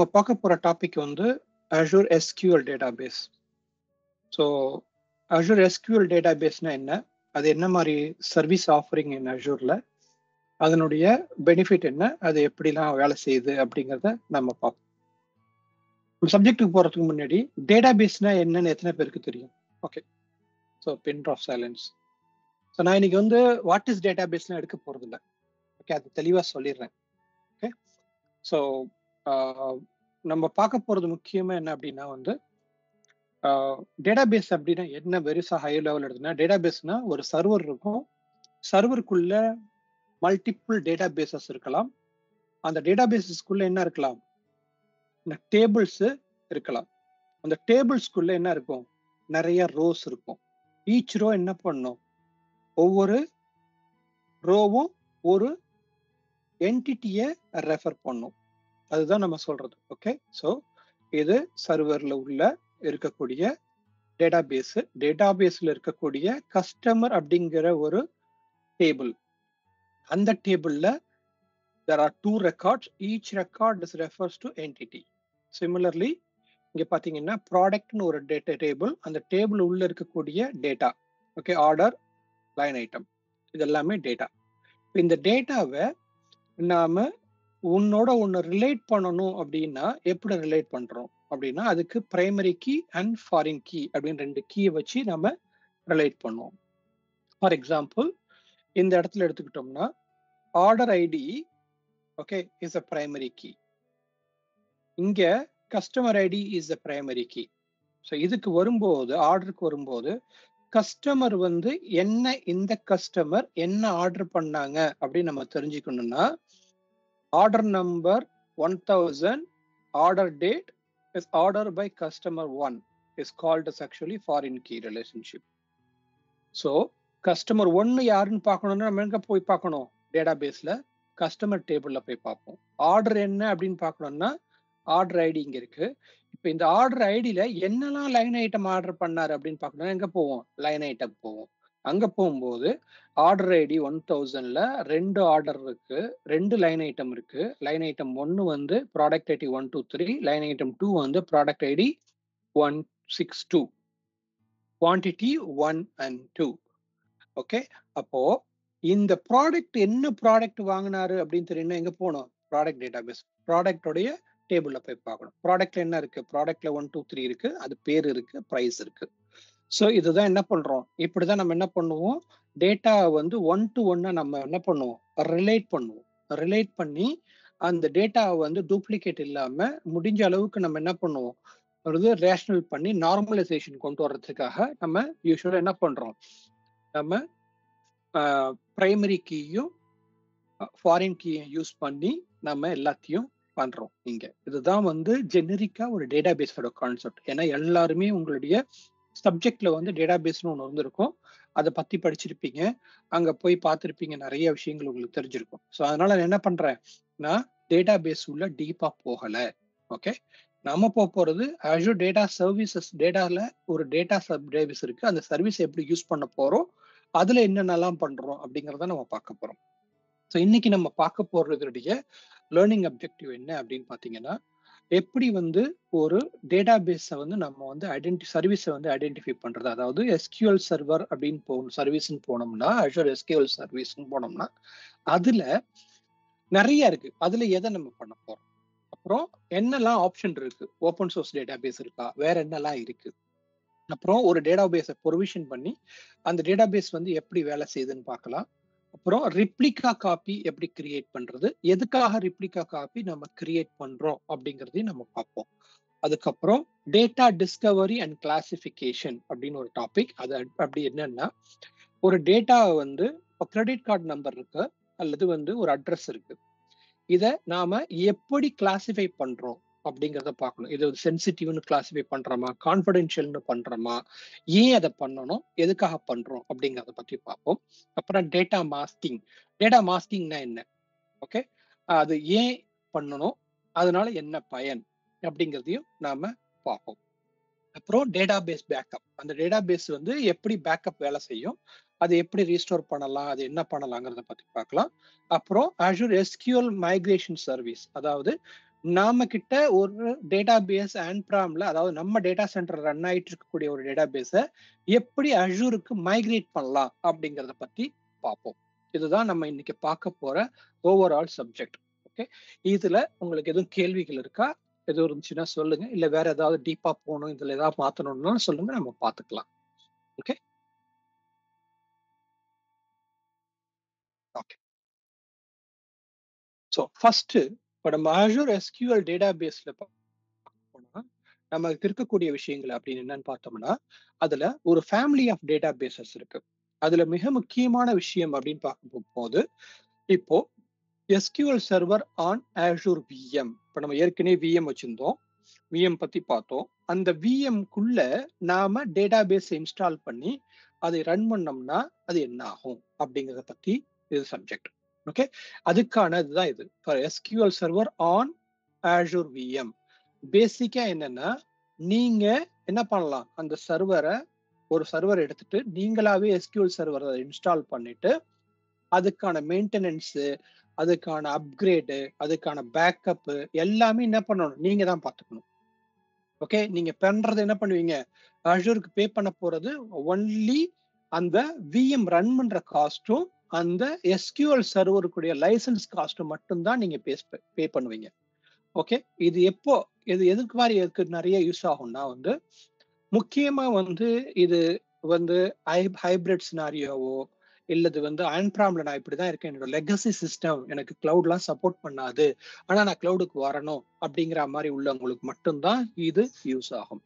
நம்ம பார்க்க போற டாபிக் வந்து Azure SQL database. So Azure SQL database-னா என்ன, அது என்ன மாதிரி சர்வீஸ் ஆஃபரிங் இன் Azure-ல, அதனுடைய பெனிஃபிட் என்ன, அது எப்படிலாம் வேலை செய்யுது அப்படிங்கிறத நம்ம பார்ப்போம். சப்ஜெக்ட்டுக்கு போறதுக்கு முன்னாடி டேட்டாபேஸ்னா என்னன்னு எத்தனை பேருக்கு தெரியும்? Okay, so pin of silence. So நான் இன்னைக்கு வந்து வாட் இஸ் டேட்டாபேஸ்லாம் எடுக்க போறது இல்லை. ஓகே, அது தெளிவாக சொல்லிடுறேன். ஓகே, ஸோ நம்ம பார்க்க போறது முக்கியமா என்ன அப்படின்னா வந்து டேட்டாபேஸ் அப்படின்னா என்ன, வெரிசா ஹை லெவல் எடுத்துனா டேட்டாபேஸ்னா ஒரு சர்வர் இருக்கும், சர்வருக்குள்ள மல்டிபிள் டேட்டாபேசஸ் இருக்கலாம், அந்த டேட்டாபேசஸ்க்குள்ள என்ன இருக்கலாம், டேபிள்ஸ் இருக்கலாம், அந்த டேபிள்ஸ்க்குள்ள என்ன இருக்கும், நிறைய ரோஸ் இருக்கும். ஈச் ரோ என்ன பண்ணும், ஒவ்வொரு ரோவும் ஒரு என்டிட்டியை ரெஃபர் பண்ணும். அதுதான் நம்ம சொல்றது. ஓகே, ஸோ இது சர்வர்ல உள்ள இருக்கக்கூடிய டேட்டாபேஸ். டேட்டாபேஸ்ல இருக்கக்கூடிய கஸ்டமர் அப்படிங்கிற ஒரு டேபிள். அந்த டேபிள்ல there are two records, each record is refers to entity. Similarly இங்க பாத்தீங்கன்னா ப்ராடக்ட்னு ஒரு டேட்டா டேபிள், அந்த டேபிள் உள்ள இருக்கக்கூடிய data, okay, order, line item, இது எல்லாமே டேட்டா. இந்த டேட்டாவை நாம உன்னோட ஒன்று ரிலேட் பண்ணணும் அப்படின்னா எப்படி ரிலேட் பண்றோம் அப்படின்னா அதுக்கு primary key and foreign key அப்படின்னு ரெண்டு கீயை வச்சு நம்ம ரிலேட் பண்ணுவோம். ஃபார் எக்ஸாம்பிள் இந்த இடத்துல எடுத்துக்கிட்டோம்னா order ID, okay, is a primary key. இங்க customer ID is a primary key. So இதுக்கு வரும்போது, ஆர்டருக்கு வரும்போது கஸ்டமர் வந்து என்ன, இந்த கஸ்டமர் என்ன ஆர்டர் பண்ணாங்க அப்படின்னு நம்ம தெரிஞ்சுக்கணும்னா order number 1000, order date is order by customer 1 is called as actually foreign key relationship. So customer 1 யாருன்னு பார்க்கணும்னா நம்ம எங்க போய் பார்க்கணும், டேட்டாபேஸ்ல கஸ்டமர் டேபிள்ல போய் பார்ப்போம். ஆர்டர் என்ன அப்படின்னு பார்க்கணும்னா ஆர்டர் ஐடி இங்க இருக்கு. இப்போ இந்த ஆர்டர் ஐடியில என்னெல்லாம் லைன் ஐட்டம் ஆர்டர் பண்ணாரு அப்படின்னு பார்க்கணும்னா எங்க போவோம், லைன் ஐட்டம் போவோம். அங்க போகும்போது ஆர்டர் ஐடி 1000ல ரெண்டு ஆர்டர் இருக்கு, ரெண்டு லைன் ஐட்டம் இருக்கு. லைன் ஐட்டம் 1 வந்து ப்ராடக்ட் ஐடி 123, லைன் ஐட்டம் 2 வந்து product ID 162, quantity 1 and 2. Okay, அப்போ இந்த ப்ராடக்ட் என்ன ப்ராடக்ட் வாங்கினாரு அப்படின்னு தெரியும்னா எங்க போகணும், ப்ராடக்ட் டேட்டாபேஸ், ப்ராடக்டோடைய டேபிள்ல போய் பார்க்கணும். ப்ராடக்ட்ல என்ன இருக்கு, ப்ராடக்ட்ல 1 2 3 இருக்கு, அது பேர் இருக்கு, பிரைஸ் இருக்கு. ஸோ இதுதான் என்ன பண்றோம், இப்படிதான் நம்ம என்ன பண்ணுவோம், டேட்டா வந்து 1 to 1 நம்ம என்ன பண்ணுவோம், ரிலேட் பண்ணுவோம். ரிலேட் பண்ணி அந்த டேட்டாவை வந்து டூப்ளிகேட் இல்லாம முடிஞ்ச அளவுக்கு நம்ம என்ன பண்ணுவோம், ஒரு ரேஷனல் பண்ணி நார்மலைசேஷன் கொண்டு வர்றதுக்காக நம்ம யூஸ்வலா என்ன பண்றோம், நம்ம பிரைமரி கீயும் ஃபாரின் கீயும் யூஸ் பண்ணி நம்ம எல்லாத்தையும் பண்றோம். இங்க இதுதான் வந்து ஜெனரிக்கா ஒரு டேட்டாபேஸோட கான்செப்ட். ஏன்னா எல்லாருமே உங்களுடைய சப்ஜெக்ட்ல வந்து டேட்டாபேஸ்னு ஒன்று வந்திருக்கும், அதை பத்தி படிச்சிருப்பீங்க, அங்க போய் பார்த்துருப்பீங்க, நிறைய விஷயங்கள் உங்களுக்கு தெரிஞ்சிருக்கும். ஸோ அதனால நான் என்ன பண்றேன், நான் டேட்டாபேஸ் உள்ள டீப்பா போகல. ஓகே, நம்ம போறது Azure டேட்டா சர்வீசஸ். டேட்டால ஒரு டேட்டா சர்வீஸ் இருக்கு, அந்த சர்வீஸ் எப்படி யூஸ் பண்ண போறோம், அதுல என்னென்னலாம் பண்றோம் அப்படிங்கிறத நம்ம பார்க்க போறோம். ஸோ இன்னைக்கு நம்ம பார்க்க போறதுடைய லேர்னிங் அப்ஜெக்டிவ் என்ன அப்படின்னு பார்த்தீங்கன்னா, எப்படி வந்து ஒரு டேட்டாபேஸை வந்து நம்ம வந்து சர்வீஸை வந்து ஐடென்டிஃபை பண்றது. அதாவது SQL சர்வர் அப்படின்னு போகணும், சர்வீஸ்ன்னு போனோம்னா, Azure SQL சர்வீஸ்ன்னு போனோம்னா அதுல நிறைய இருக்கு, அதுல எதை நம்ம பண்ண போறோம், அப்புறம் என்னெல்லாம் ஆப்ஷன் இருக்கு, ஓப்பன் சோர்ஸ் டேட்டாபேஸ் இருக்கா, வேற என்னெல்லாம் இருக்கு, அப்புறம் ஒரு டேட்டாபேஸை ப்ரொவிஷன் பண்ணி அந்த டேட்டாபேஸ் வந்து எப்படி வேலை செய்யுதுன்னு பார்க்கலாம். அப்புறம் ரிப்ளிகா காப்பி எப்படி கிரியேட் பண்றது, எதுக்காக ரிப்ளிகா காப்பி நம்ம கிரியேட் பண்றோம் அப்படிங்கிறதையும் நம்ம பார்ப்போம். அதுக்கப்புறம் டேட்டா டிஸ்கவரி அண்ட் கிளாசிஃபிகேஷன் அப்படின்னு ஒரு டாபிக். அது அப்படி என்னன்னா, ஒரு டேட்டா வந்து கிரெடிட் கார்டு நம்பர் இருக்கு அல்லது வந்து ஒரு அட்ரஸ் இருக்கு, இதை நாம எப்படி கிளாசிஃபை பண்றோம் அப்படிங்கிறத பார்க்கணும். இது சென்சிட்டிவ்னு கிளாசிஃபை பண்றோமா, கான்ஃபிடென்ஷியல்னு பண்றோமா, ஏன் அதை பண்ணணும், எதுக்காக பண்றோம் அப்படிங்கிறத பத்தி பார்ப்போம். அப்புறம் டேட்டா மாஸ்கிங். டேட்டா மாஸ்கிங்னா என்ன, ஓகே, அது ஏன் பண்ணணும், அதனால என்ன பயன் அப்படிங்கிறதையும் நாம பார்ப்போம். அப்புறம் டேட்டாபேஸ் பேக்கப். அந்த டேட்டாபேஸ் வந்து எப்படி பேக்கப் வேலை செய்யும், அதை எப்படி ரீஸ்டோர் பண்ணலாம், அது என்ன பண்ணலாங்கிறத பத்தி பார்க்கலாம். அப்புறம் Azure SQL மைக்ரேஷன் சர்வீஸ், அதாவது நாம கிட்ட ஒரு டேட்டாபேஸ் ஆன்பிராம்ல, அதாவது நம்ம டேட்டா சென்டர் ரன் ஆயிட்டு இருக்கக்கூடிய ஒரு டேட்டாபேஸை எப்படி அஷூருக்கு மைக்ரேட் பண்ணலாம் அப்படிங்கிறத பத்தி பார்ப்போம். இதுதான் நம்ம இன்னைக்கு பார்க்க போற ஓவரால் சப்ஜெக்ட். ஓகே, இதுல உங்களுக்கு எதுவும் கேள்விகள் இருக்கா? எதுவும் இருந்துச்சுன்னா சொல்லுங்க. இல்ல வேற ஏதாவது டீப்பா போகணும், இதுல ஏதாவது மாத்தணும்னா சொல்லுங்க, நம்ம பார்த்துக்கலாம். Okay okay. ஸோ ஃபர்ஸ்ட் இப்போ நம்ம அஷூர் எஸ்கியூஎல் டேட்டாபேஸ்ல போனா நமக்கு இருக்கக்கூடிய விஷயங்கள் அப்படின்னு என்னன்னு பார்த்தோம்னா, அதுல ஒரு ஃபேமிலி ஆஃப் டேட்டா பேசஸ் இருக்கு. அதுல மிக முக்கியமான விஷயம் அப்படின்னு பார்க்கும் போது, இப்போ SQL server on Azure VM. இப்போ நம்ம ஏற்கனவே VM வச்சிருந்தோம். VM பத்தி பார்த்தோம். அந்த VM குள்ள நாம டேட்டாபேஸ் இன்ஸ்டால் பண்ணி அதை ரன் பண்ணோம்னா அது என்ன ஆகும் அப்படிங்கறத பத்தி இது சப்ஜெக்ட். ஓகே, அதுக்கான இதுதான் இது. SQL server on Azure VM. பேசிக்கா என்னன்னா, நீங்க என்ன பண்ணலாம், அந்த சர்வரை ஒரு சர்வர் எடுத்துட்டு நீங்களாவே எஸ்கியூஎல் சர்வரை இன்ஸ்டால் பண்ணிட்டு அதுக்கான மெயின்டெனன்ஸ், அதுக்கான அப்கிரேடு, அதுக்கான பேக்கப் எல்லாமே என்ன பண்ணணும், நீங்க தான் பார்த்துக்கணும். ஓகே, நீங்க பண்றது என்ன பண்ணுவீங்க, அஷூருக்கு பே பண்ண போறது ஒன்லி அந்த விஎம் ரன் பண்ற காஸ்டும் அந்த எஸ்கியூஎல் சர்வருக்குடைய லைசன்ஸ் காஸ்ட்டும் மட்டும் தான் நீங்க பே பண்ணுவீங்க. ஓகே, இது எப்போ, இது எதுக்கு மாதிரி எதுக்கு நிறைய யூஸ் ஆகும்னா வந்து, முக்கியமா வந்து இது வந்து ஹைபிரிட் சினாரியோவோ இல்லது வந்து ஆன்பிராம்ல நான் இப்படிதான் இருக்கேன், என்னோட லெகசி சிஸ்டம் எனக்கு கிளவுட்லாம் சப்போர்ட் பண்ணாது, ஆனா நான் கிளவுடுக்கு வரணும் அப்படிங்கிற மாதிரி உள்ளவங்களுக்கு மட்டும்தான் இது யூஸ் ஆகும்.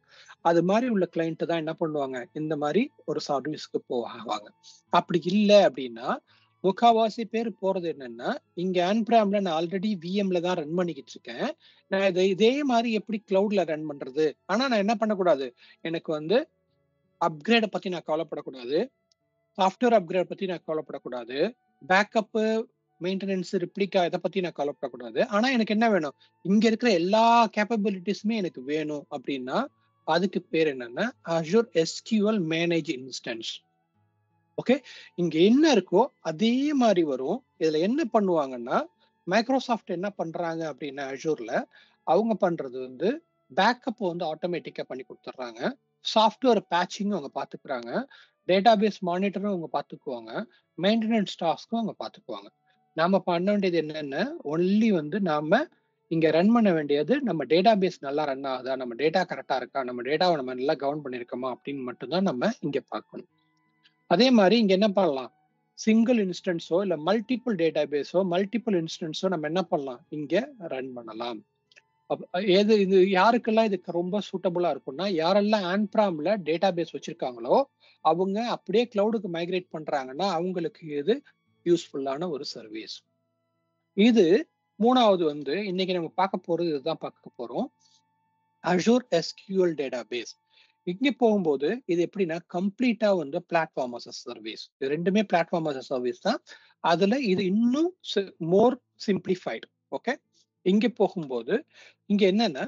அது மாதிரி உள்ள கிளைண்ட் தான் என்ன பண்ணுவாங்க, இந்த மாதிரி ஒரு சர்வீஸ்க்கு போவாங்க. அப்படி இல்லை அப்படின்னா முக்காவாசி பேர் போறது என்னன்னா, இங்க ஆன்பிராம்ல நான் ஆல்ரெடி விஎம்ல தான் ரன் பண்ணிக்கிட்டு இருக்கேன், நான் இதை இதே மாதிரி எப்படி கிளவுட்ல ரன் பண்றது, ஆனா நான் என்ன பண்ணக்கூடாது, எனக்கு வந்து அப்கிரேட பத்தி நான் கவலைப்படக்கூடாது, சாஃப்ட்வேர் அப்கிரேட் பத்தி நான் கவலைப்படக்கூடாது, பேக்கப், மெயின்டெனன்ஸ், ரிப்ளிகா இதை பத்தி நான் கவலைப்படக்கூடாது, ஆனா எனக்கு என்ன வேணும், இங்க இருக்கிற எல்லா கேப்பபிலிட்டிஸுமே எனக்கு வேணும் அப்படின்னா அதுக்கு பேர் என்னன்னா Azure SQL manage instance. Okay, இங்க என்ன இருக்கோ அதே மாதிரி வரும். இதுல என்ன பண்ணுவாங்கன்னா, மைக்ரோசாஃப்ட் என்ன பண்றாங்க அப்படின்னா அஷூர்ல அவங்க பண்றது வந்து பேக்கப் வந்து ஆட்டோமேட்டிக்கா பண்ணி கொடுத்துட்றாங்க, சாஃப்ட்வேர் பேட்சிங் அவங்க பாத்துக்கிறாங்க, டேட்டாபேஸ் மானிட்டரும் அவங்க பாத்துக்குவாங்க, மெயின்டெனன்ஸ் டாஸ்க்கும் அவங்க பாத்துக்குவாங்க. நாம பண்ண வேண்டியது என்னன்னா, ஒன்லி வந்து நாம இங்க ரன் பண்ண வேண்டியது நம்ம டேட்டாபேஸ் நல்லா ரன் ஆகுதா, நம்ம டேட்டா கரெக்டா இருக்கா, நம்ம டேட்டாவை நம்ம நல்லா கவர்ன் பண்ணிருக்கோமா அப்படின்னு மட்டும்தான் நம்ம இங்க பார்க்கணும். அதே மாதிரி இங்க என்ன பண்ணலாம், சிங்கிள் இன்ஸ்டன்ஸோ இல்ல மல்டிபிள் டேட்டாபேஸோ மல்டிபிள் இன்ஸ்டன்ஸோ நம்ம என்ன பண்ணலாம், இங்க ரன் பண்ணலாம். ஏது இது யாருக்கெல்லாம் இதுக்கு ரொம்ப சூட்டபிளா இருக்கும்னா, யாரெல்லாம் ஆன்பிராம்ல டேட்டாபேஸ் வச்சிருக்காங்களோ அவங்க அப்படியே கிளவுடுக்கு மைக்ரேட் பண்றாங்கன்னா அவங்களுக்கு இது யூஸ்ஃபுல்லான ஒரு சர்வீஸ். இது மூணாவது வந்து இன்னைக்கு நம்ம பார்க்க போறது, இதுதான் பார்க்க போறோம், அஷூர் எஸ்கியூஎல் டேட்டாபேஸ். இங்க போகும்போது இது எப்படின்னா கம்ப்ளீட்டா வந்து பிளாட்ஃபார்ம் அஸ் அ சர்வீஸ். இது ரெண்டுமே பிளாட்ஃபார்ம் அஸ் அ சர்வீஸ் தான். அதுல இது இன்னும் மோர் சிம்பிளிஃபைடு. ஓகே, இங்க போகும்போது இங்க என்னன்னா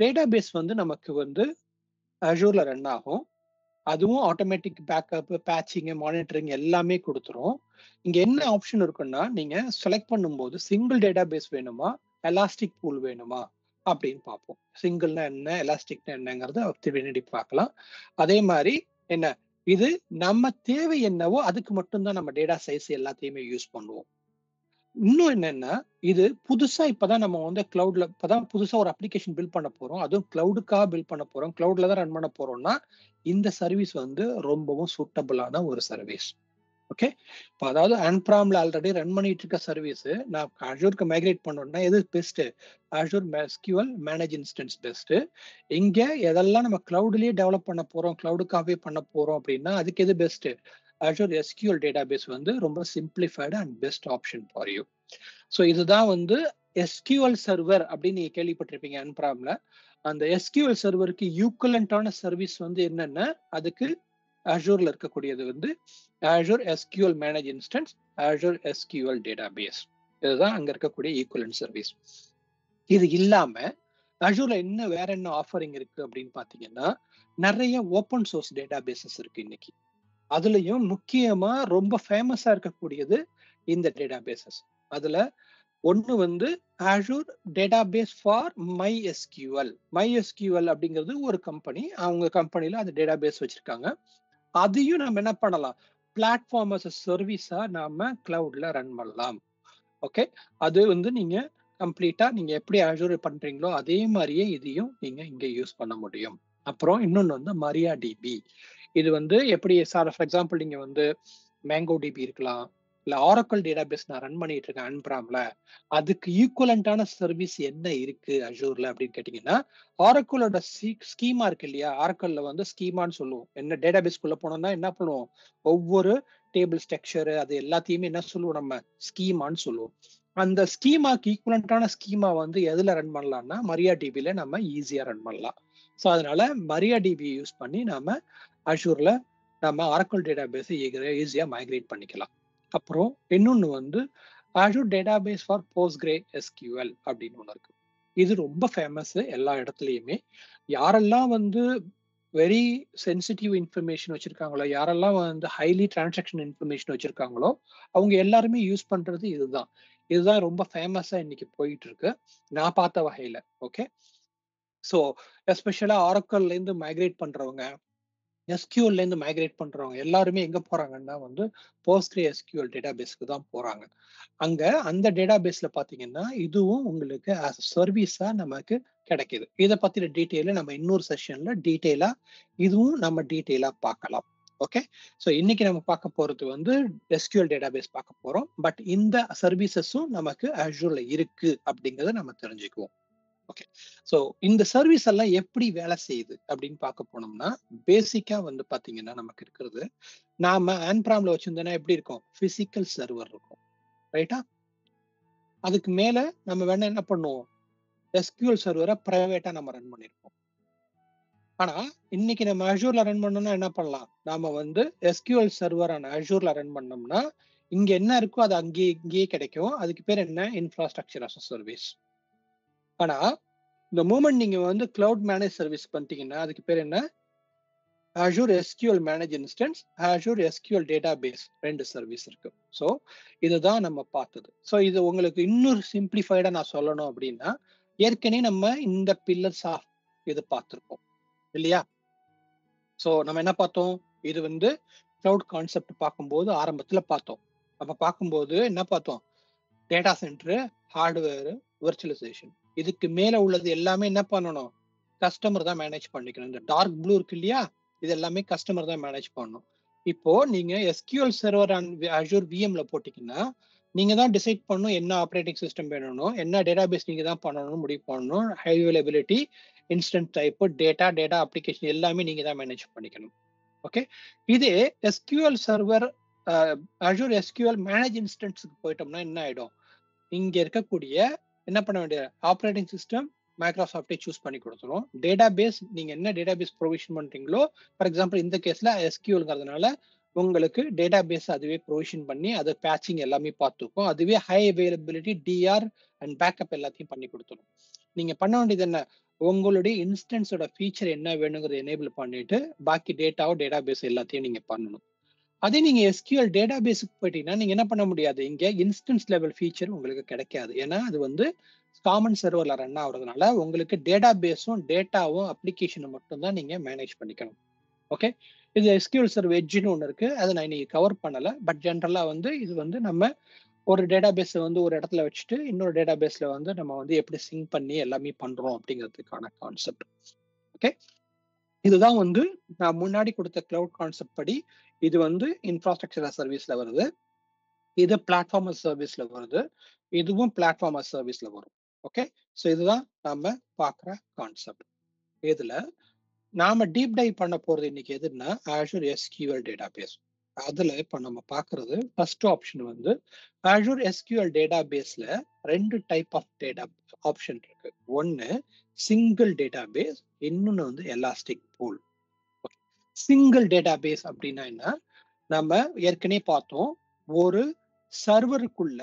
டேட்டாபேஸ் வந்து நமக்கு வந்து அஷூர்ல ரன் ஆகும், அதுவும் ஆட்டோமேட்டிக் பேக்கப், பேட்சிங், மானிட்டரிங் எல்லாமே கொடுத்துரும். இங்க என்ன ஆப்ஷன் இருக்குன்னா, நீங்க செலக்ட் பண்ணும்போது சிங்கிள் டேட்டாபேஸ் வேணுமா, எலாஸ்டிக் பூல் வேணுமா அப்படின்னு பார்ப்போம். சிங்கிள்னா என்ன, எலாஸ்டிக்னா என்னங்கிறத பின்னாடி பார்க்கலாம். அதே மாதிரி என்ன, இது நம்ம தேவை என்னவோ அதுக்கு மட்டும்தான் நம்ம டேட்டா சைஸ் எல்லாத்தையுமே யூஸ் பண்ணுவோம். இன்னும் என்னன்னா, இது புதுசா இப்பதான் நம்ம வந்து கிளவுட்ல இப்பதான் புதுசா ஒரு அப்ளிகேஷன் பில்ட் பண்ண போறோம், அதுவும் கிளவுடுக்காக பில்ட் பண்ண போறோம், கிளவுட்ல தான் ரன் பண்ண போறோம்னா இந்த சர்வீஸ் வந்து ரொம்பவும் சூட்டபிளான ஒரு சர்வீஸ். ஓகே, இப்போ அதாவது ஆன்பிராம்ல ஆல்ரெடி ரன் பண்ணிட்டு இருக்க சர்வீஸ் நான் அஷூருக்கு மைக்ரேட் பண்ணணும்னா எது best, Azure SQL manage instance best. இங்க எதெல்லாம் நம்ம கிளவுட்லயே டெவலப் பண்ண போறோம், கிளவுடுக்காகவே பண்ண போறோம் அப்படின்னா அதுக்கு எது பெஸ்ட், அஷூர் எஸ்கியூஎல் டேட்டாபேஸ் வந்து ரொம்ப simplified and best option for you. So இதுதான் வந்து எஸ்கியூஎல் சர்வர் அப்படின்னு நீங்க கேள்விப்பட்டிருப்பீங்க ஆன்பிராம்ல. அந்த எஸ்கியூஎல் சர்வருக்கு ஈக்குவலண்டான சர்வீஸ் வந்து என்னன்னா, அதுக்கு அஷூர்ல இருக்கக்கூடியது வந்து Azure SQL manage instance, Azure SQL database. இதுதான் அங்க இருக்கக்கூடிய ஈக்குவலன்ட் சர்வீஸ். இது இல்லாம அஷூர்ல என்ன வேற என்ன ஆஃபரிங் இருக்கு அப்படின்னு பாத்தீங்கன்னா, நிறைய ஓப்பன் சோர்ஸ் டேட்டாபேசஸ் இருக்கு இன்னைக்கு. அதுலயும் முக்கியமா ரொம்ப ஃபேமஸா இருக்கக்கூடியது இந்த டேட்டாபேசஸ். அதுல ஒன்னு வந்து Azure Database for MySQL. MySQL அப்படிங்கிறது ஒரு கம்பெனி. அவங்க கம்பெனில அந்த டேட்டாபேஸ் வச்சிருக்காங்க. அதையும் நம்ம என்ன பண்ணலாம்? பிளாட்ஃபார்ம் as a சர்வீஸா நாம கிளவுட்ல ரன் பண்ணலாம். ஓகே. அது வந்து நீங்க கம்ப்ளீட்டா நீங்க எப்படி Azure பண்றீங்களோ அதே மாதிரியே இதையும் நீங்க இங்க யூஸ் பண்ண முடியும். அப்புறம் இன்னொன்னு வந்து MariaDB. இது வந்து எப்படி ஃபார் எக்ஸாம்பிள் நீங்க வந்து MongoDB இருக்கலாம். இல்ல Oracle டேட்டாபேஸ் நான் ரன் பண்ணிட்டு இருக்கேன் அன்பிராம்ல. அதுக்கு ஈக்குவலன்ட்டான சர்வீஸ் என்ன இருக்கு Azureல அப்படின்னு கேட்டீங்கன்னா, Oracleஓட ஸ்கீமா இருக்கு இல்லையா? Oracleல வந்து ஸ்கீமான்னு சொல்லுவோம். என்ன டேட்டாபேஸ்க்குள்ள போனோம்னா என்ன பண்ணுவோம்? ஒவ்வொரு டேபிள் ஸ்ட்ரக்சர் அது எல்லாத்தையுமே என்ன சொல்லுவோம் நம்ம? ஸ்கீமான்னு சொல்லுவோம். அந்த ஸ்கீமாக்கு ஈக்குவலன்ட்டான ஸ்கீமா வந்து எதுல ரன் பண்ணலாம்னா, MariaDBல நம்ம ஈஸியா ரன் பண்ணலாம். ஸோ அதனால MariaDB யூஸ் பண்ணி நாம Azureல நம்ம Oracle டேட்டாபேஸ் ஈஸியா மைக்ரேட் பண்ணிக்கலாம். அப்புறம் இன்னொன்னு வந்து Azure Database for PostgreSQL அப்படின்னு ஒண்ணு இருக்கு. இது ரொம்ப ஃபேமஸ் எல்லா இடத்துலயுமே. யாரெல்லாம் வந்து வெரி சென்சிட்டிவ் இன்ஃபர்மேஷன் வச்சிருக்காங்களோ, யாரெல்லாம் வந்து ஹைலி டிரான்சாக்ஷன் இன்ஃபர்மேஷன் வச்சிருக்காங்களோ, அவங்க எல்லாருமே யூஸ் பண்றது இதுதான். இதுதான் ரொம்ப ஃபேமஸா இன்னைக்கு போயிட்டு இருக்கு. நான் பார்த்த வகையில. ஓகே. ஸோ எஸ்பெஷலா Oracleல இருந்து மைக்ரேட் பண்றவங்க, SQLல இருந்து மைக்ரேட் பண்றவங்க எல்லாருமே எங்க போறாங்கன்னா வந்து PostgreSQL டேட்டாபேஸ்க்கு தான் போறாங்க. அங்க அந்த டேட்டாபேஸ்ல பாத்தீங்கன்னா, இதுவும் உங்களுக்கு ஆஸ் அ சர்வீஸா நமக்கு கிடைக்குது. இத பத்தின டீட்டெயில நம்ம இன்னொரு செஷன்ல இதுவும் நம்ம டீட்டெயிலா பார்க்கலாம். ஓகே. ஸோ இன்னைக்கு நம்ம பார்க்க போறது வந்து SQL டேட்டாபேஸ் பார்க்க போறோம். பட் இந்த சர்வீசஸும் நமக்கு Azureல இருக்கு அப்படிங்கிறத நம்ம தெரிஞ்சுக்குவோம். ஓகே. ஸோ இந்த சர்வீஸ் எல்லாம் எப்படி வேலை செய்யுது அப்படின்னு பார்க்க போனோம்னா, பேசிக்கா வந்து பாத்தீங்கன்னா நமக்கு இருக்கிறது, நாம ஆன்பிராம்ல வச்சிருந்தோம்னா எப்படி இருக்கும்? பிசிக்கல் சர்வர் இருக்கும். ரைட்டா? அதுக்கு மேல நம்ம வேணா என்ன பண்ணுவோம்? SQL சர்வர பிரைவேட்டா நம்ம ரன் பண்ணிருப்போம். ஆனா, இன்னைக்கு நம்ம Azureல ரன் பண்ணோம்னா என்ன பண்ணலாம்? நாம வந்து SQL சர்வரான Azureல ரன் பண்ணோம்னா, இங்க என்ன இருக்கோ அது இங்கேயே கிடைக்கும். அதுக்கு பேர் என்ன? Infrastructure as a service. ஆனா, இந்த மூமெண்ட் நீங்க வந்து கிளவுட் மேனேஜ் சர்வீஸ் பண்ணிட்டீங்கன்னா, அதுக்கு பேர் என்ன? Azure SQL Managed Instance, Azure SQL Database 2 service இருக்கு. ஸோ இதுதான் நம்ம பார்த்தது. ஸோ இது உங்களுக்கு இன்னொரு சிம்பிளிஃபைடா நான் சொல்லணும் அப்படின்னா, ஏற்கனவே நம்ம இந்த பில்லர்ஸ் ஆஃப் இது பார்த்திருப்போம் இல்லையா? ஸோ நம்ம என்ன பார்த்தோம்? இது வந்து கிளவுட் கான்செப்ட் பார்க்கும்போது ஆரம்பத்துல பார்த்தோம். அப்ப பார்க்கும்போது என்ன பார்த்தோம்? Data centre, hardware, virtualisation. இதுக்கு மேல உள்ளது எல்லாமே என்ன பண்ணணும்? கஸ்டமர் தான் மேனேஜ் பண்ணிக்கணும். இந்த டார்க் ப்ளூ இருக்கு இல்லையா? இது எல்லாமே கஸ்டமர் தான் மேனேஜ் பண்ணணும். இப்போ நீங்க SQL சர்வர் அண்ட் Azure VMல போட்டீங்கன்னா, நீங்க தான் டிசைட் பண்ணணும் என்ன ஆப்பரேட்டிங் சிஸ்டம் வேணும்னு, என்ன டேட்டாபேஸ் நீங்க தான் பண்ணணும்னு முடிவு பண்ணணும். High availability, instant type, data application எல்லாமே நீங்க தான் மேனேஜ் பண்ணிக்கணும். ஓகே. இதே SQL server Azure SQL manage இன்ஸ்டன்ஸ்க்கு போயிட்டோம்னா என்ன ஆயிடும்? இங்க இருக்கக்கூடிய என்ன பண்ண வேண்டிய ஆப்பரேட்டிங் சிஸ்டம் மைக்ரோசாஃப்டே சூஸ் பண்ணி கொடுத்துரும். டேட்டாபேஸ் நீங்க என்ன டேட்டாபேஸ் ப்ரொவிஷன் பண்றீங்களோ, ஃபார் எக்ஸாம்பிள் இந்த கேஸ்ல SQLங்கிறதுனால உங்களுக்கு டேட்டாபேஸ் அதுவே ப்ரொவிஷன் பண்ணி அது பேட்சிங் எல்லாமே பார்த்துக்கும். அதுவே high availability DR and backup எல்லாத்தையும் பண்ணி கொடுத்துரும். நீங்க பண்ண வேண்டியது என்ன? உங்களுடைய இன்ஸ்டன்ஸோட ஃபீச்சர் என்ன வேணுங்கிறத எனேபிள் பண்ணிட்டு பாக்கி டேட்டாபேஸ் எல்லாத்தையும் நீங்க பண்ணணும். அதே நீங்க SQL டேட்டாபேஸ்க்கு போயிட்டீங்கன்னா, நீங்க என்ன பண்ண முடியாது? இங்க இன்ஸ்டன்ஸ் லெவல் ஃபீச்சர் உங்களுக்கு கிடைக்காது. ஏன்னா, அது வந்து காமன் சர்வர்ல ரன் ஆகுறதுனால, உங்களுக்கு டேட்டாபேஸும், டேட்டாவும், அப்ளிகேஷனும் மட்டும் தான் நீங்க மேனேஜ் பண்ணிக்கணும். ஓகே. இது SQL சர்வர் எட்ஜ்ன்னு ஒண்ணு இருக்கு. அத நான் இன்னைக்கு கவர் பண்ணல. பட் ஜெனரலா வந்து இது வந்து நம்ம ஒரு டேட்டாபேஸ வந்து ஒரு இடத்துல வச்சுட்டு, இன்னொரு டேட்டாபேஸ்ல வந்து நம்ம வந்து எப்படி சிங்க் பண்ணி எல்லாமே பண்றோம் அப்படிங்கிறதுக்கான கான்செப்ட். ஓகே. இதுதான் வந்து நான் முன்னாடி கொடுத்த கிளவுட் கான்செப்ட் படி இது வந்து இன்ஃப்ராஸ்ட்ரக்சர் அஸ் சர்வீஸ்ல வருது. இது பிளாட்ஃபார்ம் அஸ் சர்வீஸ்ல வருது. இதுவும் பிளாட்ஃபார்ம் அஸ் சர்வீஸ்ல வரும். ஓகே. ஸோ இதுதான் நாம பார்க்குற கான்செப்ட். இதுல நாம டீப் டைவ் பண்ண போறது இன்னைக்கு எதுன்னா Azure SQL டேட்டாபேஸ். அதுல இப்ப நம்ம பார்க்கறது ஃபர்ஸ்ட் ஆப்ஷன் வந்து Azure SQL டேட்டாபேஸ்ல 2 டைப் ஆஃப் டேட்டா ஆப்ஷன் இருக்கு. ஒன்னு சிங்கிள் டேட்டாபேஸ், இன்னொன்னு வந்து எலாஸ்டிக் பூல். சிங்கிள் டேட்டாபேஸ் அப்படின்னா என்ன? நம்ம ஏற்கனவே பார்த்தோம். ஒரு சர்வருக்குள்ள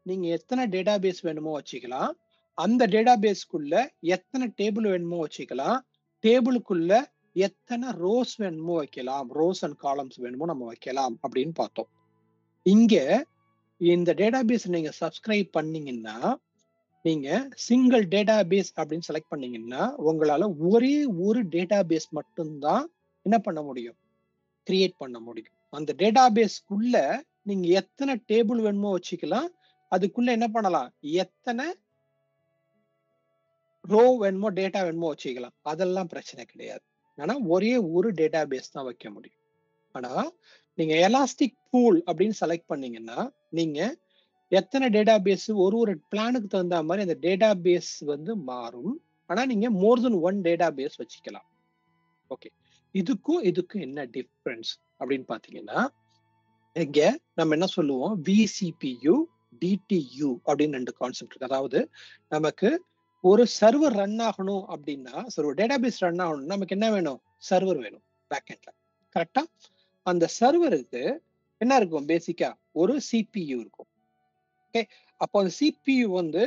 நீங்க எத்தனை டேட்டாபேஸ் வேணுமோ வச்சுக்கலாம். அந்த டேட்டாபேஸ்க்குள்ள எத்தனை டேபிள் வேணுமோ வச்சுக்கலாம். டேபிளுக்குள்ள எத்தனை ரோஸ் வேணுமோ வைக்கலாம். ரோஸ் அண்ட் காலம்ஸ் வேணுமோ நம்ம வைக்கலாம் அப்படின்னு பார்த்தோம். இங்க இந்த டேட்டாபேஸ் நீங்க சப்ஸ்கிரைப் பண்ணீங்கன்னா, நீங்க சிங்கிள் டேட்டாபேஸ் அப்படின்னு செலக்ட் பண்ணீங்கன்னா, உங்களால ஒரே ஒரு டேட்டாபேஸ் மட்டும் தான் என்ன பண்ண முடியும்? கிரியேட் பண்ண முடியும். அந்த டேட்டாபேஸ்க்குள்ள நீங்க எத்தனை டேபிள் வேணுமோ வச்சுக்கலாம். அதுக்குள்ள என்ன பண்ணலாம்? எத்தனை ரோ வேணுமோ, டேட்டா வேணுமோ வச்சுக்கலாம். அதெல்லாம் பிரச்சனை கிடையாது. ஆனா ஒரே ஒரு டேட்டாபேஸ் தான் வைக்க முடியும். ஆனா நீங்க எலாஸ்டிக் பூல் அப்படின்னு செலக்ட் பண்ணீங்கன்னா, நீங்க எத்தனை டேட்டாபேஸ் ஒரு பிளானுக்கு தகுந்த மாதிரி அந்த டேட்டாபேஸ் வந்து மாறும். ஆனா நீங்க மோர் தென் ஒன் டேட்டாபேஸ் வச்சுக்கலாம். ஓகே. இதுக்கும் என்ன டிஃபரன்ஸ் அப்படின்னு பாத்தீங்கன்னா, இங்க நம்ம என்ன சொல்லுவோம்? விசிபியு, டிடியு அப்படின்னு 2 கான்செப்ட் இருக்கு. அதாவது நமக்கு ஒரு சர்வர் ரன் ஆகணும் அப்படின்னா, ஒரு டேட்டாபேஸ் ரன் ஆகணும்னா நமக்கு என்ன வேணும்? சர்வர் வேணும் பேக்எண்ட்ல. கரெக்ட்டா? அந்த சர்வருக்கு என்ன இருக்கும்? பேசிக்கா ஒரு சிபியு இருக்கும். ஓகே. அப்போ அந்த சிபியு வந்து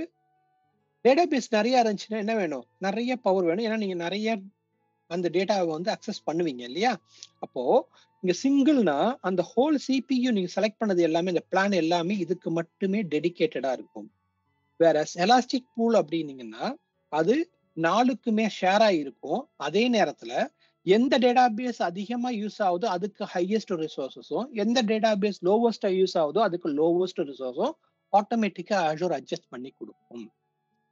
டேட்டாபேஸ் நிறைய இருந்துச்சுன்னா என்ன வேணும்? நிறைய பவர் வேணும். ஏன்னா நீங்க நிறைய அந்த டேட்டாவை வந்து அக்சஸ் பண்ணுவீங்க இல்லையா? அப்போ இங்க சிங்கிள்னா அந்த ஹோல் சிபியு நீங்க செலக்ட் பண்ணது எல்லாமே, இந்த பிளான் எல்லாமே இதுக்கு மட்டுமே டெடிகேட்டடா இருக்கும். வேற எலாஸ்டிக் பூல் அப்படின்னீங்கன்னா, அது 4க்குமே ஷேர் ஆயிருக்கும். அதே நேரத்துல எந்த டேட்டாபேஸ் அதிகமா யூஸ் ஆகுதோ அதுக்கு ஹையஸ்ட் ரிசோர்ஸஸும், எந்த டேட்டாபேஸ் லோவஸ்டா யூஸ் ஆகுதோ அதுக்கு லோவஸ்ட் ரிசோர்ஸும் ஆட்டோமேட்டிக்கா அஷூர் அட்ஜஸ்ட் பண்ணி கொடுக்கும்.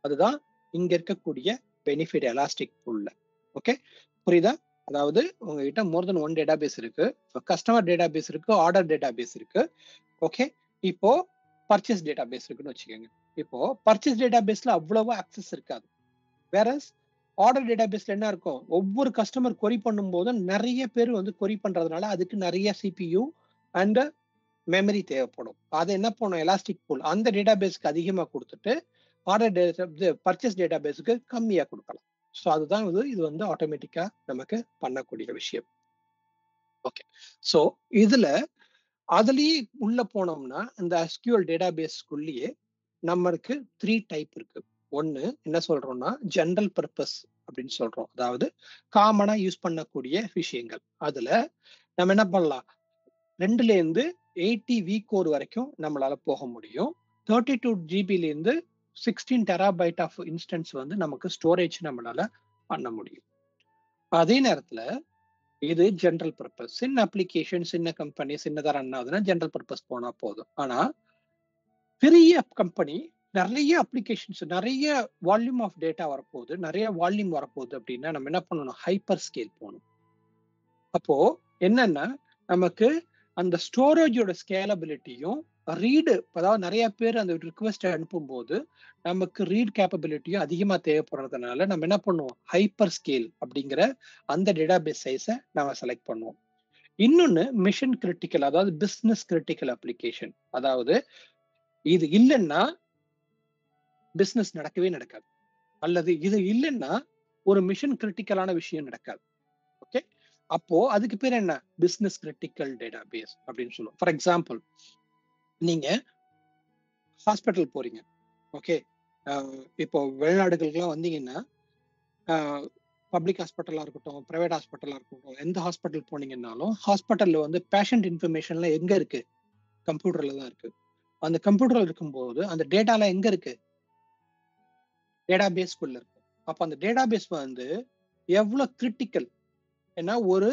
அதுதான் இங்க இருக்கக்கூடிய பெனிஃபிட் எலாஸ்டிக் பூல்ல. ஓகே, புரியுதா? அதாவது உங்ககிட்ட மோர் தென் ஒன் டேட்டாபேஸ் இருக்கு. கஸ்டமர் டேட்டாபேஸ் இருக்கு, ஆர்டர் டேட்டாபேஸ் இருக்கு. ஓகே, இப்போ பர்ச்சேஸ் டேட்டாபேஸ் இருக்குன்னு வச்சுக்கோங்க. இப்போ பர்ச்சேஸ் டேட்டாபேஸ்ல அவ்வளவா அக்சஸ் இருக்காது. வேறஸ் ஆர்டர் டேட்டாபேஸ்ல என்ன இருக்கும்? ஒவ்வொரு கஸ்டமர் கொரி பண்ணும்போது நிறைய பேர் வந்து கொரி பண்றதுனால அதுக்கு நிறைய சிபியு அண்ட் மெமரி தேவைப்படும். அதை என்ன பண்ணும்? எலாஸ்டிக் பூல் அந்த டேட்டாபேஸ்க்கு அதிகமா கொடுத்துட்டு ஆர்டர் பர்ச்சேஸ் டேட்டாபேஸ்க்கு கம்மியா கொடுக்கலாம். ஸோ அதுதான் இது வந்து ஆட்டோமேட்டிக்கா நமக்கு பண்ணக்கூடிய விஷயம். ஓகே. ஸோ இதுல அதுலயே உள்ள போனோம்னா இந்த SQL டேட்டாபேஸ்க்குள்ளேயே நம்மளுக்கு 3 டைப் இருக்கு. ஒன்னு என்ன சொல்றோம்னா ஜெனரல் பர்பஸ் அப்படின்னு சொல்றோம். அதாவது காமனா யூஸ் பண்ணக்கூடிய விஷயங்கள். அதுல நம்ம என்ன பண்ணலாம்? 2ல இருந்து 80 VCore வரைக்கும் நம்மளால போக முடியும். 32 ஜிபில இருந்து 16 டெராபைட் ஆஃப் இன்ஸ்டன்ஸ் வந்து நமக்கு ஸ்டோரேஜ் நம்மளால பண்ண முடியும். அதே நேரத்துல இது ஜெனரல் பர்பஸ். சின்ன அப்ளிகேஷன், சின்ன கம்பெனி, சின்னதா ரன் ஆகுதுன்னா ஜெனரல் பர்பஸ் போனா போதும். ஆனா பெரிய கம்பெனி நிறைய அப்ளிகேஷன்ஸ், நிறைய வால்யூம் ஆஃப் டேட்டா வரப்போகுது, நிறைய வால்யூம் வரப்போகுது அப்படின்னா நம்ம என்ன பண்ணணும்? ஹைப்பர் ஸ்கேல் போகணும். அப்போ என்னன்னா நமக்கு அந்த ஸ்டோரேஜோட ஸ்கேலபிலிட்டியும் ரீடு, அதாவது நிறைய பேர் அந்த ரிக்வெஸ்ட் அனுப்பும்போது நமக்கு ரீட் கேப்பபிலிட்டியும் அதிகமா தேவைப்படுறதுனால நம்ம என்ன பண்ணுவோம்? ஹைப்பர் ஸ்கேல் அப்படிங்கிற அந்த டேட்டாபேஸ் சைஸை நம்ம செலக்ட் பண்ணுவோம். இன்னொன்னு மிஷன் கிரிட்டிக்கல், அதாவது பிசினஸ் கிரிட்டிக்கல் அப்ளிகேஷன். அதாவது இது இல்லைன்னா பிசினஸ் நடக்கவே நடக்காது, அல்லது இது இல்லைன்னா ஒரு மிஷன் கிரிட்டிக்கலான விஷயம் நடக்காது. ஓகே, அப்போ அதுக்கு பேர் என்ன? பிசினஸ் கிரிட்டிக்கல் டேட்டாபேஸ் அப்படின்னு சொல்லுவோம். ஃபார் எக்ஸாம்பிள், நீங்க ஹாஸ்பிட்டல் போறீங்க. ஓகே, இப்போ வெளிநாடுகளுக்குலாம் வந்தீங்கன்னா பப்ளிக் ஹாஸ்பிட்டலா இருக்கட்டும், பிரைவேட் ஹாஸ்பிட்டலா இருக்கட்டும், எந்த ஹாஸ்பிட்டல் போனீங்கன்னாலும் ஹாஸ்பிட்டல்ல வந்து பேஷண்ட் இன்ஃபர்மேஷன்லாம் எங்க இருக்கு? கம்ப்யூட்டர்ல தான் இருக்கு. அந்த கம்ப்யூட்டர்ல இருக்கும்போது அந்த டேட்டாலாம் எங்க இருக்கு? டேட்டாபேஸ்க்குள்ள இருக்கு. அப்ப அந்த டேட்டாபேஸ் வந்து எவ்வளவு கிரிட்டிக்கல்? ஏன்னா ஒரு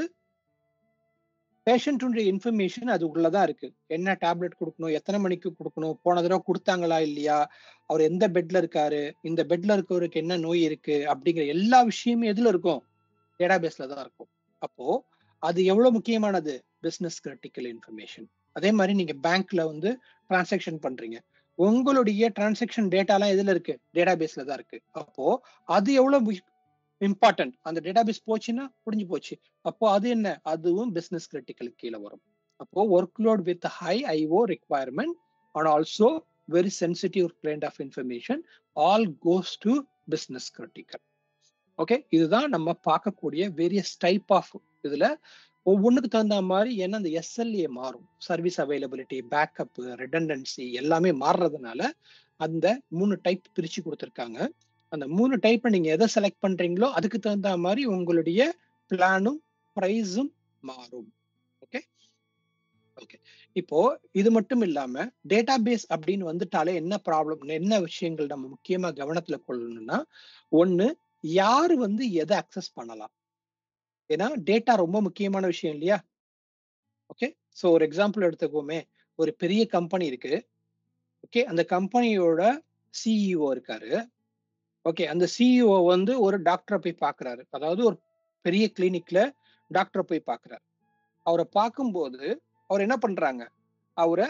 பேஷண்ட்டுடைய இன்ஃபர்மேஷன் அது உள்ளதான் இருக்கு. என்ன டேப்லெட் கொடுக்கணும், எத்தனை மணிக்கு கொடுக்கணும், போன தடவை கொடுத்தாங்களா இல்லையா, அவர் எந்த பெட்ல இருக்காரு, இந்த பெட்ல இருக்கவருக்கு என்ன நோய் இருக்கு அப்படிங்கிற எல்லா விஷயமும் எதுல இருக்கும்? டேட்டாபேஸ்ல தான் இருக்கும். அப்போ அது எவ்வளவு முக்கியமானது? Business critical information. அதே மாதிரி நீங்க பேங்க்ல வந்து டிரான்சாக்ஷன் பண்றீங்க. உங்களுடைய டிரான்சாக்ஷன் டேட்டாலாம் எதுல இருக்கு? டேட்டாபேஸ்ல தான் இருக்கு. அப்போ அது எவ்வளவு இம்பார்ட்டன்ட்? அந்த டேட்டாபேஸ் போச்சுன்னா முடிஞ்சு போச்சு. அப்போ அது என்ன? அதுவும் பிசினஸ் கிரிட்டிக்கல் கீழ வரும். அப்போ workload with high IO requirement and also very sensitive kind of information all goes to business critical. Okay, இதுதான் நம்ம பார்க்கக்கூடிய வேரியஸ் டைப் ஆஃப். இதுல ஒவ்வொன்றுக்கு தகுந்த மாதிரி ஏன்னா அந்த SLA மாறும். சர்வீஸ் அவைலபிலிட்டி, பேக்கப், ரிடண்டன்சி எல்லாமே மாறுறதுனால அந்த 3 டைப் பிரிச்சு கொடுத்துருக்காங்க. அந்த 3 டைப்பை நீங்க எதை செலக்ட் பண்றீங்களோ அதுக்கு தகுந்த மாதிரி உங்களுடைய பிளானும் பிரைஸும் மாறும். ஓகே ஓகே, இப்போ இது மட்டும் இல்லாம டேட்டாபேஸ் அப்படின்னு வந்துட்டாலே என்ன ப்ராப்ளம், என்ன விஷயங்கள் நம்ம முக்கியமா கவனத்துல கொள்ளணும்னா, ஒண்ணு யாரு வந்து எதை அக்சஸ் பண்ணலாம். ஏன்னா டேட்டா ரொம்ப முக்கியமான விஷயம் இல்லையா? ஓகே. சோ ஒரு எக்ஸாம்பிள் எடுத்துக்குவோமே. ஒரு பெரிய கம்பெனி இருக்கு. ஓகே. அந்த கம்பெனியோட சிஇஓ இருக்காரு. ஓகே. அந்த சிஇஓ வந்து ஒரு டாக்டர போய் பார்க்குறாரு. அதாவது ஒரு பெரிய கிளினிக்ல டாக்டர போய் பார்க்குறாரு. அவர பார்க்கும்போது, அவர் என்ன பண்றாங்க? அவர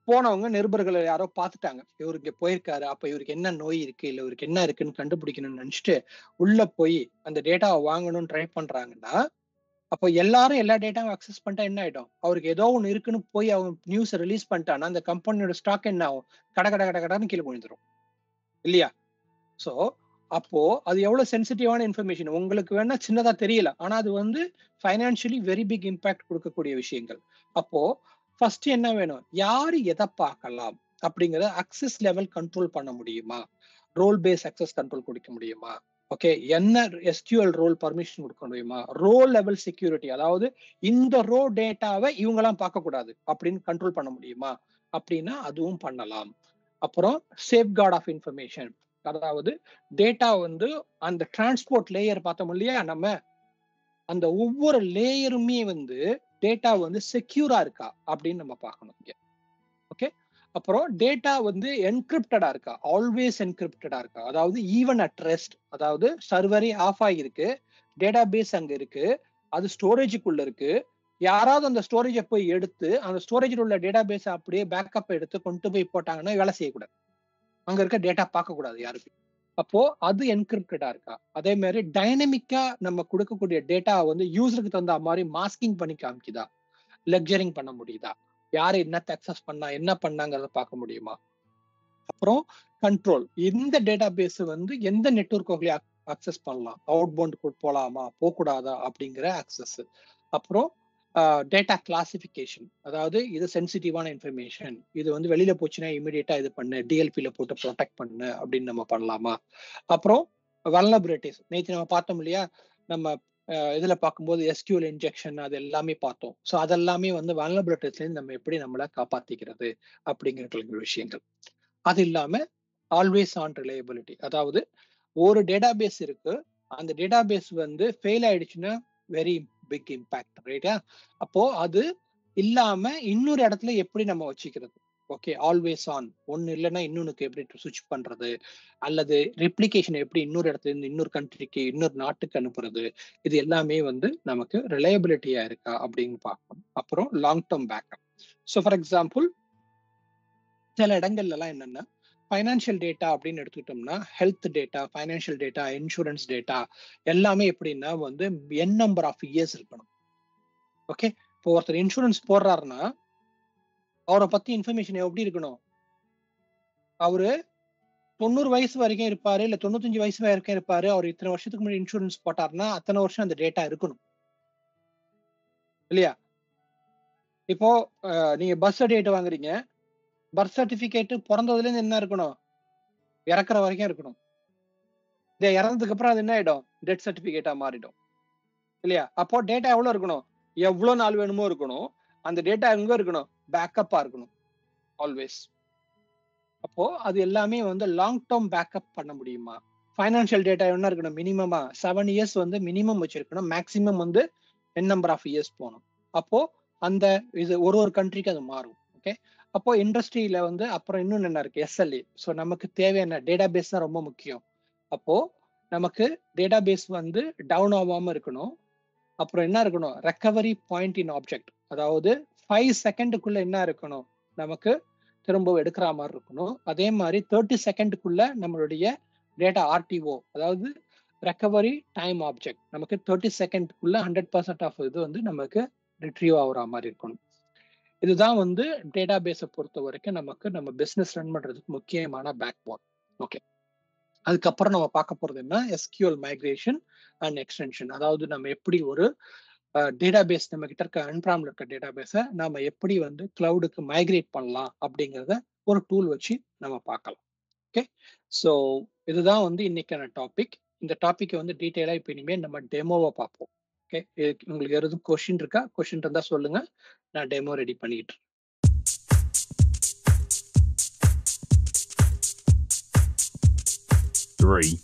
போனவங்க நிருபர்கள் யாரோ பார்த்துட்டாங்க. இவரு இங்க போயிருக்காரு. அப்ப இவருக்கு என்ன நோய் இருக்கு? இல்ல இவருக்கு என்ன இருக்குன்னு கண்டுபிடிக்கணும்னு நெனச்சுட்டு, உள்ள போய் அந்த டேட்டாவ வாங்கணும்னு ட்ரை பண்றாங்கன்னா, அப்ப எல்லாரும் எல்லா டேட்டாவும் அக்சஸ் பண்ணிட்டா என்ன ஆயிடும்? அவருக்கு ஏதோ ஒண்ணு இருக்குன்னு போய் அவன் நியூஸ ரிலீஸ் பண்ணிட்டான்னா, அந்த கம்பெனியோட ஸ்டாக் என்ன ஆகும்? கட கட கட கடன்னு கீழ விழுந்துரும். இல்லையா? சோ, அப்போ அது எவ்வளவு சென்சிட்டிவான இன்ஃபர்மேஷன். உங்களுக்கு வேணா சின்னதா தெரியல. ஆனா அது வந்து ஃபைனான்ஷியலி வெரி பிக் இம்பாக்ட் குடுக்கக்கூடிய விஷயங்கள். அப்போ ஃபர்ஸ்ட் என்ன வேணும்? யாரு எத பார்க்கலாம்? அப்படிங்கிறத அக்சஸ் லெவல் கண்ட்ரோல் பண்ண முடியுமா? ரோல் பேஸ் அக்சஸ் கண்ட்ரோல் குடுக்க முடியுமா? ஓகே. என்ன எஸ்கியூஎல் ரோல் பர்மிஷன் குடுக்க முடியுமா? ரோ லெவல் செக்யூரிட்டி அதாவது இந்த ரோ டேட்டாவ இவங்கலாம் பார்க்கக்கூடாது அப்படின்னு கண்ட்ரோல் பண்ண முடியுமா? அப்படின்னா அதுவும் பண்ணலாம். அப்புறம் சேஃப்கார்ட் ஆஃப் இன்ஃபர்மேஷன். அதாவது டேட்டா வந்து அந்த டிரான்ஸ்போர்ட் லேயர் பார்த்தோம் இல்லையா நம்ம, அந்த ஒவ்வொரு லேயருமே வந்து டேட்டா வந்து செக்யூரா இருக்கா அப்படின்னு நம்ம பார்க்கணும் இங்க. ஓகே. அப்புறம் டேட்டா வந்து என்கிரிப்டடா இருக்கா, ஆல்வேஸ் என்கிரிப்டடா இருக்கா, அதாவது ஈவன் அட் ரெஸ்ட், அதாவது சர்வரே ஆஃப் ஆகியிருக்கு, டேட்டா பேஸ் அங்க இருக்கு, அது ஸ்டோரேஜுக்குள்ள இருக்கு, யாராவது அந்த ஸ்டோரேஜை போய் எடுத்து அந்த ஸ்டோரேஜில் உள்ள டேட்டா பேஸ் அப்படியே பேக்கப் எடுத்து கொண்டு போய் போட்டாங்கன்னா வேலை செய்யக்கூடாது. அங்க இருக்க டேட்டா பார்க்க கூடாது யாருக்கு. அப்போ அது என்கிரிப்டடா இருக்கா, அதே மாதிரி டைனமிக்கா நம்ம கொடுக்கக்கூடிய டேட்டா வந்து யூசருக்கு தகுந்த மாதிரி மாஸ்கிங் பண்ணி காமிக்குதா, லெக்சரிங் பண்ண முடியுதா, யாரு என்னத்த அக்சஸ் பண்ணா என்ன பண்ணாங்கிறத பார்க்க முடியுமா. அப்புறம் கண்ட்ரோல், எந்த டேட்டா பேஸ் வந்து எந்த நெட்வொர்க் வழியா அக்சஸ் பண்ணலாம், அவுட் பவுண்ட் போலாமா போகக்கூடாதா அப்படிங்கிற அக்சஸ். அப்புறம் டேட்டா கிளாசிபிகேஷன், அதாவது இது சென்சிட்டிவான இன்ஃபர்மேஷன், இது வந்து வெளியில போச்சுன்னா இமிடியேட்டா இது பண்ணு, டிஎல்பில போட்டு ப்ரொடெக்ட் பண்ணு அப்படின்னு நம்ம பண்ணலாமா. அப்புறம் வல்னரபிலிட்டிஸ், நேற்று நம்ம பார்த்தோம் இல்லையா, நம்ம இதுல பார்க்கும்போது எஸ்கியூஎல் இன்ஜெக்ஷன் அது எல்லாமே பார்த்தோம். ஸோ அதெல்லாமே வந்து வல்னரபிலிட்டிஸ்லேருந்து நம்ம எப்படி நம்மளை காப்பாத்திக்கிறது அப்படிங்கிற விஷயங்கள். அது இல்லாம ஆல்வேஸ் ஆன் ரிலையபிலிட்டி, அதாவது ஒரு டேட்டாபேஸ் இருக்கு, அந்த டேட்டாபேஸ் வந்து ஃபெயில் ஆயிடுச்சுன்னா வெரி பிக் இம்பாக்ட் ரைட்டா. அப்போ அது இல்லாம இன்னொரு இடத்துல எப்படி நம்ம வச்சுக்கிறது. ஓகே. ஆல்வேஸ் ஆன், ஒன்னு இல்லைன்னா இன்னொன்னுக்கு எப்படி சுவிட்ச் பண்றது, அல்லது ரெப்ளிகேஷன் எப்படி இன்னொரு இடத்துல இருந்து இன்னொரு கண்ட்ரிக்கு இன்னொரு நாட்டுக்கு அனுப்புறது, இது எல்லாமே வந்து நமக்கு ரிலையபிலிட்டியா இருக்கா அப்படின்னு பார்க்கணும். அப்புறம் long term backup. So for example சில இடங்கள்ல எல்லாம் என்னன்னா ஃபைனான்சியல் டேட்டா அப்படின்னு எடுத்துக்கிட்டோம்னா health data, financial data, insurance data எல்லாமே எப்படின்னா வந்து என் நம்பர் ஆஃப் இயர்ஸ் இருக்கணும். ஓகே. இப்போ ஒருத்தர் இன்சூரன்ஸ் போடுறாருன்னா அவரை பத்தி இன்ஃபர்மேஷன் எப்படி இருக்கணும், அவரு 90 வயசு வரைக்கும் இருப்பாரு இல்ல 95 வயசு வரைக்கும் இருப்பாரு, அவர் இத்தனை வருஷத்துக்கு முன்னாடி இன்சூரன்ஸ் போட்டாருன்னா அத்தனை வருஷம் அந்த டேட்டா இருக்கணும் இல்லையா. இப்போ நீங்க பர்த் சர்டிஃபிகேட் வாங்குறீங்க, பர்த் சர்டிபிகேட் பிறந்ததுல இருந்து என்ன இருக்கணும், இறக்குற வரைக்கும் இருக்கணும். இதை இறந்ததுக்கு அப்புறம் அது என்ன ஆயிடும், டெத் சர்டிபிகேட்டா மாறிடும் இல்லையா. அப்போ டேட்டா எவ்வளவு இருக்கணும், எவ்வளவு நாள் வேணுமோ இருக்கணும், அந்த டேட்டா எங்க இருக்கணும், பேக்கப்பா இருக்கணும் ஆல்வேஸ். அப்போ அது எல்லாமே வந்து லாங் டேர்ம் பேக்கப் பண்ண முடியுமா. ஃபைனான்சியல் டேட்டா என்ன இருக்கணும், மினிமமா 7 இயர்ஸ் வந்து மினிமம் வச்சிருக்கணும், மேக்ஸிமம் வந்து என் நம்பர் ஆஃப் இயர்ஸ் போகணும். அப்போ அந்த இது ஒரு ஒரு கண்ட்ரிக்கு அது மாறும். ஓகே. அப்போ இண்டஸ்ட்ரியில வந்து அப்புறம் இன்னொன்னு என்ன இருக்கு, எஸ்எல்ஏ. ஸோ நமக்கு தேவையான டேட்டா பேஸ் தான் ரொம்ப முக்கியம். அப்போ நமக்கு டேட்டா பேஸ் வந்து டவுன் ஆகாம இருக்கணும். அப்புறம் என்ன இருக்கணும், ரெக்கவரி பாயிண்ட் இன் ஆப்ஜெக்ட், அதாவது 5 செகண்டுக்குள்ள என்ன இருக்கணும், நமக்கு திரும்ப எடுக்கிற மாதிரி இருக்கணும். அதே மாதிரி 30 செகண்டுக்குள்ள நம்மளுடைய டேட்டா ஆர்டிஓ, அதாவது ரெக்கவரி டைம் ஆப்ஜெக்ட், நமக்கு 30 செகண்டுக்குள்ள 100% ஆஃப் இது வந்து நமக்கு ரிட்ரீவ் ஆகுற மாதிரி இருக்கணும். இதுதான் வந்து டேட்டா பேஸை பொறுத்த வரைக்கும் நமக்கு நம்ம பிசினஸ் ரன் பண்றதுக்கு முக்கியமான பேக் போன். ஓகே. அதுக்கப்புறம் நம்ம பார்க்க போறது என்ன, எஸ்கியூஎல் மைக்ரேஷன் அண்ட் எக்ஸ்டென்ஷன், அதாவது நம்ம எப்படி ஒரு டேட்டாபேஸ் நம்ம கிட்ட இருக்க அன்பிராம்ல இருக்க டேட்டாபேஸை நாம எப்படி வந்து கிளவுடுக்கு மைக்ரேட் பண்ணலாம் அப்படிங்கிறத ஒரு டூல் வச்சு நம்ம பார்க்கலாம். ஓகே. ஸோ இதுதான் வந்து இன்னைக்கான டாபிக். இந்த டாபிக் வந்து டீட்டெயிலாக இப்போ இனிமேல் நம்ம டெமோவை பார்ப்போம். ஓகே. உங்களுக்கு எதுவும் கொஸ்டின் இருக்கா, கொஸ்டின் இருந்தா சொல்லுங்க, நான் டெமோ ரெடி பண்ணிட்டு 3